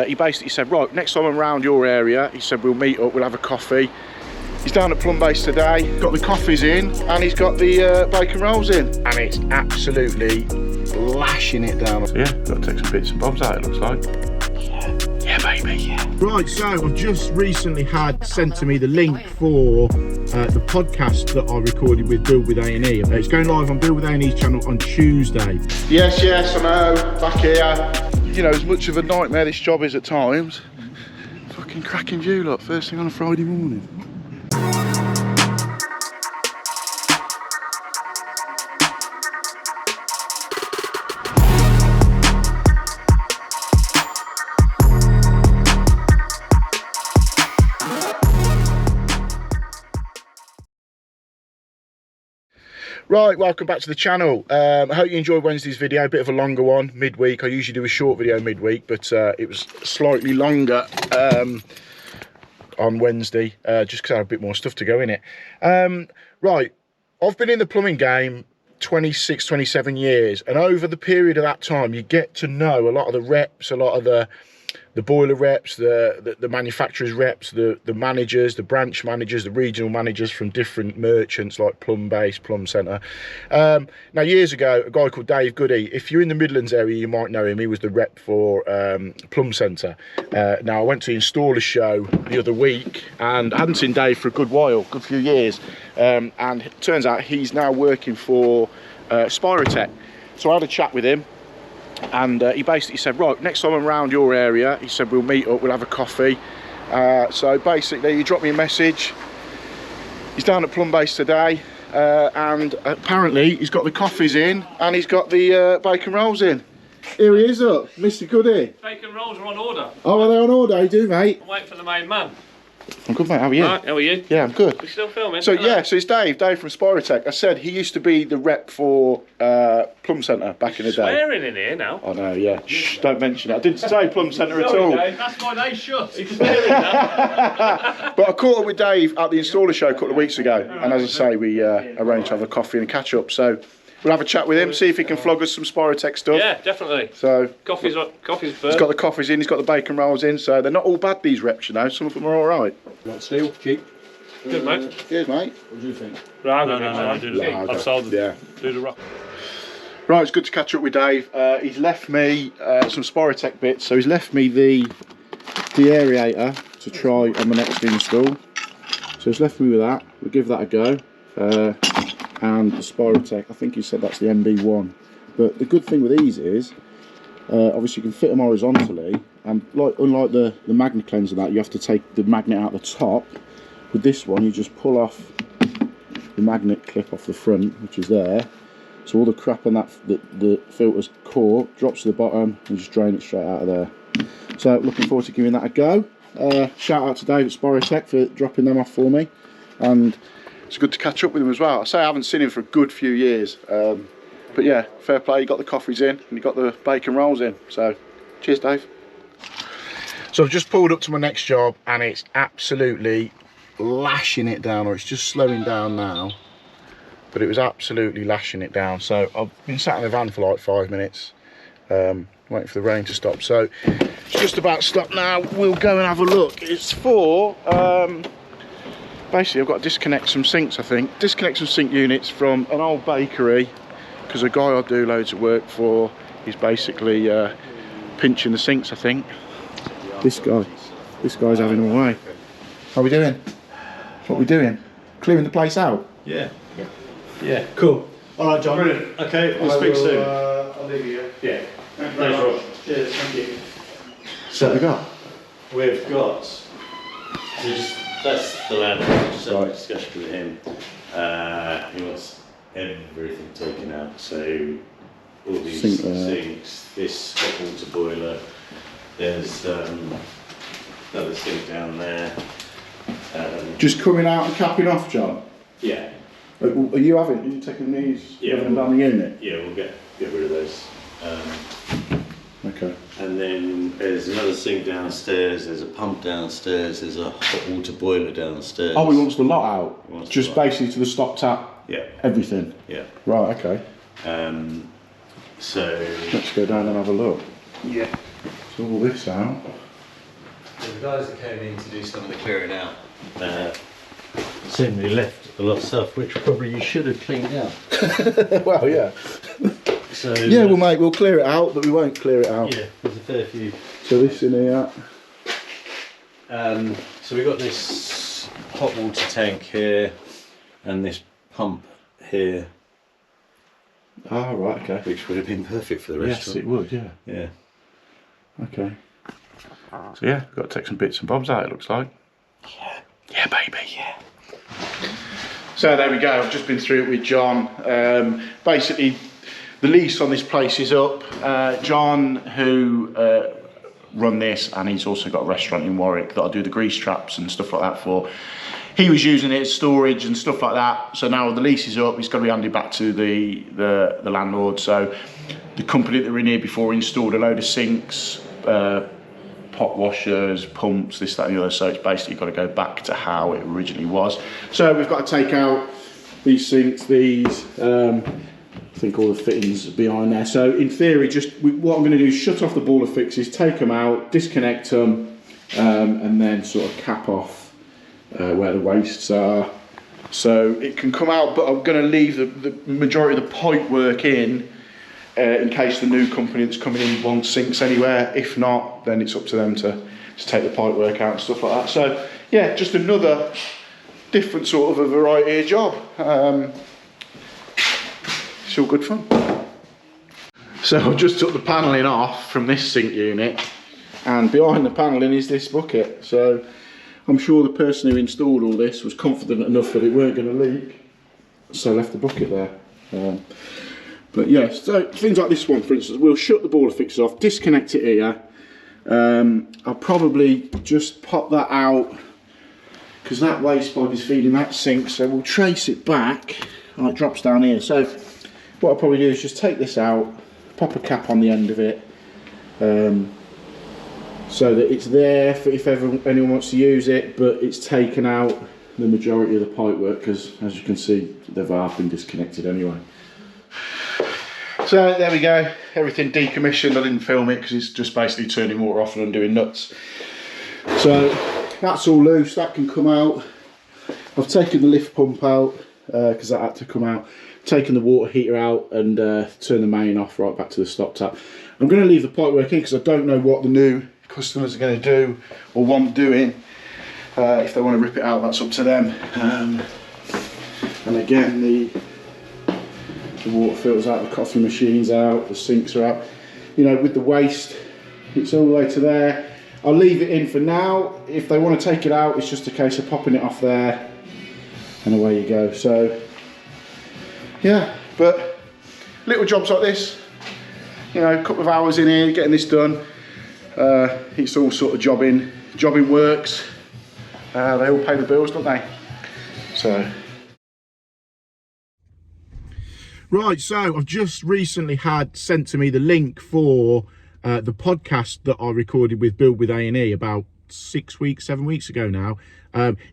He basically said, right, next time I'm around your area, he said, we'll meet up, we'll have a coffee. He's down at Plum Base today, got the coffees in, and he's got the bacon rolls in. And it's absolutely lashing it down. So yeah, got to take some bits and bobs out, it looks like. Yeah, baby, yeah. Right, so I've just recently had sent to me the link for the podcast that I recorded with Build with A&E. It's going live on Build with A&E's channel on Tuesday. Yes, I know, back here. You know, as much of a nightmare this job is at times. Fucking cracking view, look, first thing on a Friday morning. Right, welcome back to the channel. I hope you enjoyed Wednesday's video, a bit of a longer one, midweek. I usually do a short video midweek, but it was slightly longer on Wednesday, just because I had a bit more stuff to go in it. Right, I've been in the plumbing game 26, 27 years, and over the period of that time, you get to know a lot of the reps, a lot of the boiler reps, the manufacturer's reps, the managers, the branch managers, the regional managers from different merchants like Plum Base, Plum Centre. Now, years ago, a guy called Dave Goody, if you're in the Midlands area, you might know him. He was the rep for Plum Centre. Now, I went to the installer show the other week, and I hadn't seen Dave for a good while, good few years. And it turns out he's now working for Spirotec. So I had a chat with him. And he basically said, right, next time I'm around your area, he said, we'll meet up, we'll have a coffee. So basically, he dropped me a message. He's down at Plum Base today, and apparently he's got the coffees in, and he's got the bacon rolls in. Here he is, up, Mr. Goody. Bacon rolls are on order. Oh, are they on order? How you do, mate? I'm waiting for the main man. I'm good, mate. How are you? Right, how are you? Yeah, I'm good. We're still filming. So yeah, so it's Dave from Spirotec. I said he used to be the rep for Plum Centre back in the day. Swearing in here now. I know, yeah. Shh, don't mention it. I didn't say Plum Centre at all. Dave, that's why they shut. He's swearing now. But I caught up with Dave at the installer show a couple of weeks ago, and as I say, we arranged to have a coffee and a catch up. So we'll have a chat with him, see if he can flog us some Spirotec stuff. Yeah, definitely. So coffee's first. He's got the coffees in, he's got the bacon rolls in, so they're not all bad, these reps, you know. Some of them are all right. Not steel, cheap. Good, mate. Cheers, mate. What do you think? No, I've sold yeah. Do the rock. Right, it's good to catch up with Dave. He's left me some Spirotec bits, so he's left me the aerator to try on the next install. So he's left me with that. We'll give that a go. And the Spirotec, I think he said that's the MB1. But the good thing with these is, obviously you can fit them horizontally, and unlike the magnet cleanser, that you have to take the magnet out the top. With this one, you just pull off the magnet clip off the front, which is there. So all the crap on that the filter's caught drops to the bottom, and just drain it straight out of there. So looking forward to giving that a go. Shout out to Dave at Spirotec for dropping them off for me, and it's good to catch up with him as well. I say I haven't seen him for a good few years, but yeah, fair play. You got the coffees in, and you got the bacon rolls in. So cheers, Dave. So I've just pulled up to my next job, and it's absolutely lashing it down, or it's just slowing down now, but it was absolutely lashing it down. So I've been sat in the van for like 5 minutes, waiting for the rain to stop. So it's just about stopped now. We'll go and have a look. It's for basically I've got to disconnect some sinks, I think. Disconnect some sink units from an old bakery, because a guy I do loads of work for is basically pinching the sinks, I think. This guy's having them away. How are we doing? What are we doing? Clearing the place out? Yeah. Yeah, cool. Alright, John. Brilliant. Okay, we'll speak soon. I'll leave you. Yeah. Thanks, Rob. Cheers, thank you. So what We've got that's the landlord. Just had a discussion with him. He wants everything taken out. So all these sinks, this hot water boiler. There's another sink down there. just coming out and capping off, John? Yeah. Are you taking these? Yeah. Having them down the unit? Yeah, we'll get rid of those. Okay. And then there's another sink downstairs, there's a pump downstairs, there's a hot water boiler downstairs. Oh, he wants the lot out? Just basically to the stop tap? Yeah. Everything? Yeah. Right, okay. So... Let's go down and have a look. Yeah. So all this out. guys that came in to do some of the clearing out seemingly left a lot of stuff which probably you should have cleaned out. Well, yeah. So Yeah, we'll clear it out, but we won't clear it out. Yeah, there's a fair few. So this in here. So we've got this hot water tank here and this pump here. Ah, right, okay. Which would have been perfect for the restaurant. Yes, it would, yeah. Yeah. Okay. So yeah, we've got to take some bits and bobs out, it looks like. Yeah. Yeah, baby, yeah. So there we go, I've just been through it with John. Basically, the lease on this place is up. John, who run this, and he's also got a restaurant in Warwick that I do the grease traps and stuff like that for. He was using it as storage and stuff like that. So now the lease is up, it's got to be handed back to the landlord. So the company that were in here before installed a load of sinks, pot washers, pumps, this, that and the other. So it's basically got to go back to how it originally was. So we've got to take out these sinks, these, I think all the fittings behind there. So in theory, what I'm going to do is shut off the boiler fixes, take them out, disconnect them, and then sort of cap off where the wastes are. So it can come out, but I'm going to leave the majority of the pipe work in case the new company that's coming in wants sinks anywhere. If not, then it's up to them to take the pipe work out and stuff like that. So yeah, just another different sort of a variety of job. It's all good fun. So I've just took the panelling off from this sink unit, and behind the panelling is this bucket. So I'm sure the person who installed all this was confident enough that it weren't going to leak, so left the bucket there. But yeah, so things like this one, for instance, we'll shut the boiler fixes off, disconnect it here. I'll probably just pop that out because that waste pipe is feeding that sink, so we'll trace it back. Oh, it drops down here. So what I'll probably do is just take this out, pop a cap on the end of it, so that it's there for if anyone wants to use it, but it's taken out the majority of the pipe work because, as you can see, they've half been disconnected anyway. So there we go, everything decommissioned. I didn't film it because it's just basically turning water off and undoing nuts. So that's all loose, that can come out. I've taken the lift pump out because that had to come out. Taken the water heater out and turn the main off right back to the stop tap. I'm going to leave the pipe work in because I don't know what the new customers are going to do or want doing. If they want to rip it out, that's up to them. And again, the water filters out, the coffee machine's out, the sinks are out. You know, with the waste, it's all the way to there. I'll leave it in for now. If they want to take it out, it's just a case of popping it off there and away you go. So yeah, but little jobs like this, you know, a couple of hours in here getting this done. It's all sort of jobbing works. They all pay the bills, don't they? So right, so I've just recently had sent to me the link for the podcast that I recorded with Build with A&E about 7 weeks ago now.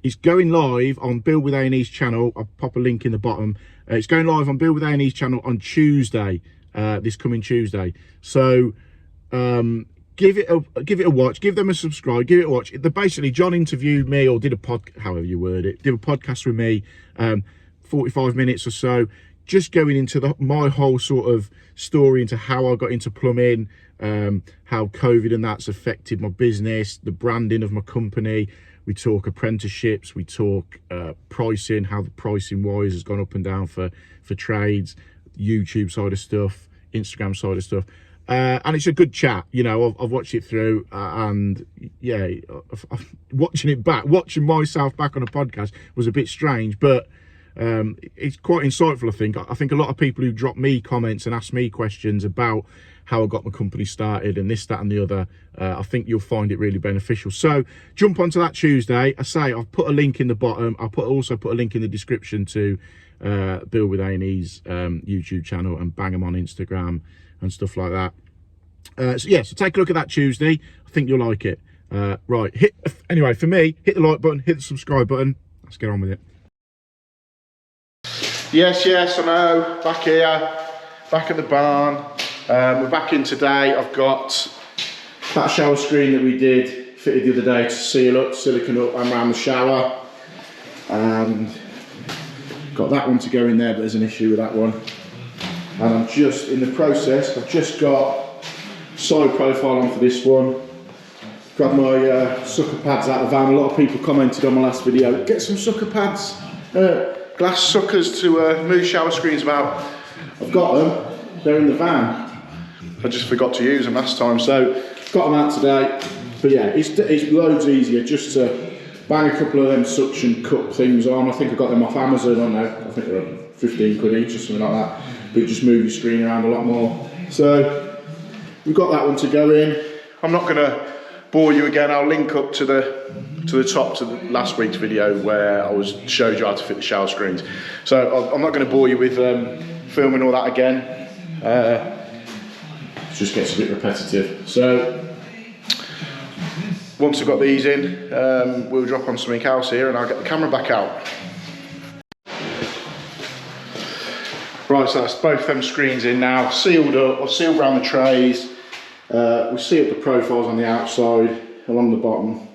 It's going live on Build with A&E's channel. I'll pop a link in the bottom. It's going live on Build with A&E's channel on Tuesday, this coming Tuesday. So give it a watch, give them a subscribe, give it a watch. Basically, John interviewed me, or did however you word it, did a podcast with me, 45 minutes or so, just going into my whole sort of story into how I got into plumbing, how COVID and that's affected my business, the branding of my company. We talk apprenticeships, we talk pricing, how the pricing wise has gone up and down for trades, YouTube side of stuff, Instagram side of stuff. And it's a good chat, you know. I've watched it through, and yeah, watching myself back on a podcast was a bit strange, but it's quite insightful. I think a lot of people who drop me comments and ask me questions about how I got my company started and this, that and the other, I think you'll find it really beneficial. So jump onto that Tuesday. I say I've put a link in the bottom. I'll also put a link in the description to Build with A&E's YouTube channel, and bang them on Instagram and stuff like that. So yeah, so take a look at that Tuesday. I think you'll like it. Right, anyway, for me, hit the like button, hit the subscribe button. Let's get on with it. Yes, I know, back here, back at the barn. We're back in today. I've got that shower screen that we did fitted the other day to seal up, silicone up and around the shower. And got that one to go in there, but there's an issue with that one. And I'm just in the process, I've just got side profile on for this one. Grab my sucker pads out of the van. A lot of people commented on my last video, get some sucker pads, glass suckers to move shower screens about. I've got them, they're in the van. I just forgot to use them last time, so got them out today. But yeah, it's loads easier just to bang a couple of them suction cup things on. I think I got them off Amazon, I don't know, I think they're 15 quid each or something like that. But just move your screen around a lot more. So we've got that one to go in. I'm not gonna bore you again. I'll link up to the top to the last week's video where I showed you how to fit the shower screens. So I'm not gonna bore you with filming all that again. It just gets a bit repetitive. So once I've got these in, we'll drop on something else here and I'll get the camera back out. Right, so that's both them screens in now, sealed up. I've sealed around the trays. We sealed the profiles on the outside, along the bottom,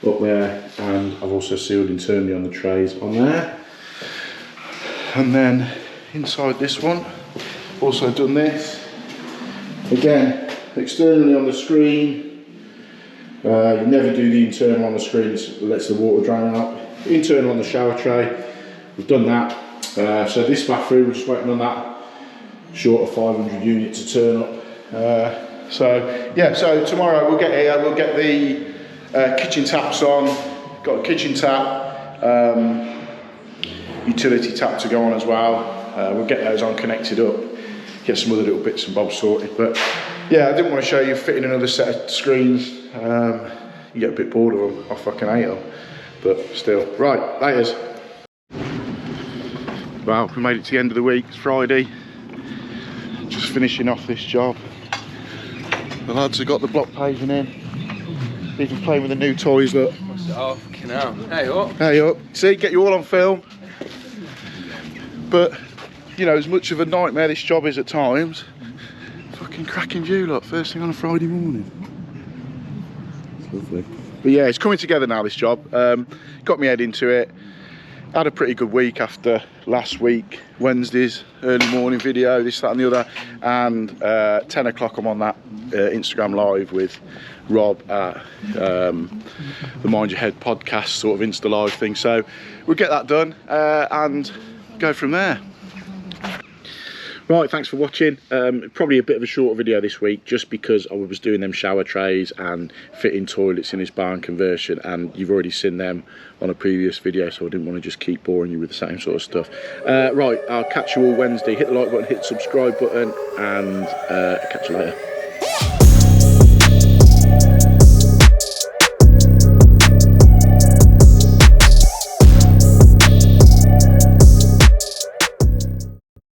up there, and I've also sealed internally on the trays on there. And then inside this one, also done this. Again, externally on the screen, you never do the internal on the screen, it lets the water drain out. Internal on the shower tray, we've done that. So this bathroom, we're just waiting on that short of 500 unit to turn up. So yeah, so tomorrow we'll get here, we'll get the kitchen taps on, got a kitchen tap, utility tap to go on as well. We'll get those on, connected up, get some other little bits and bobs sorted. But yeah, I didn't want to show you fitting another set of screens. You get a bit bored of them, I fucking hate them. But still, right, laters. Well, we made it to the end of the week, it's Friday. Just finishing off this job. The lads have got the block paving in. Even playing with the new toys, look. Oh, fucking hell. Hey up. Hey up. See, get you all on film. But, you know, as much of a nightmare this job is at times, fucking cracking view, look, first thing on a Friday morning. It's lovely. But yeah, it's coming together now, this job. Got my head into it. Had a pretty good week after last week, Wednesday's early morning video, this, that and the other, and 10 o'clock I'm on that Instagram live with Rob at the Mind Your Head podcast sort of Insta live thing. So we'll get that done and go from there. Right, thanks for watching. Probably a bit of a shorter video this week just because I was doing them shower trays and fitting toilets in this barn conversion, and you've already seen them on a previous video, so I didn't want to just keep boring you with the same sort of stuff. Right, I'll catch you all Wednesday. Hit the like button, hit the subscribe button, and catch you later.